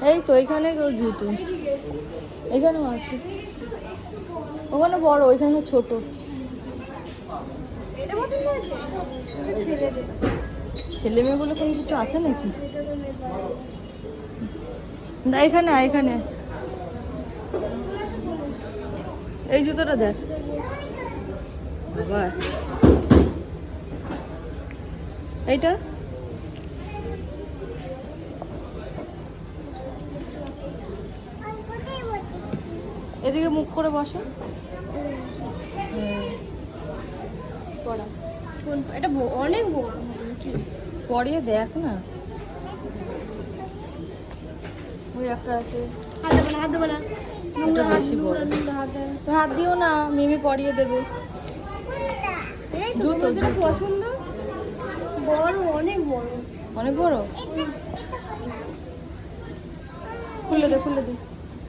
এই তো এখানে জুতো, এখানেও আছে, ওখানে বড়, ওইখানে ছোট। ছেলে মেয়ে বলে কোনো কিছু আছে নাকি? না এখানে এখানে এই জুতোটা দেখ বাবা, এইটা এদিকে মুখ করে বসে। এটা অনেক বড়, পরিয়ে দেখ না, ওই একটা আছে। হাত দেবে না, এটা বেশি বড়, তো হাত দিও না, মিমি পরিয়ে দেবে। জুতো পছন্দ বড়, অনেক বড়, অনেক বড়, খুলে দে খুলে দে।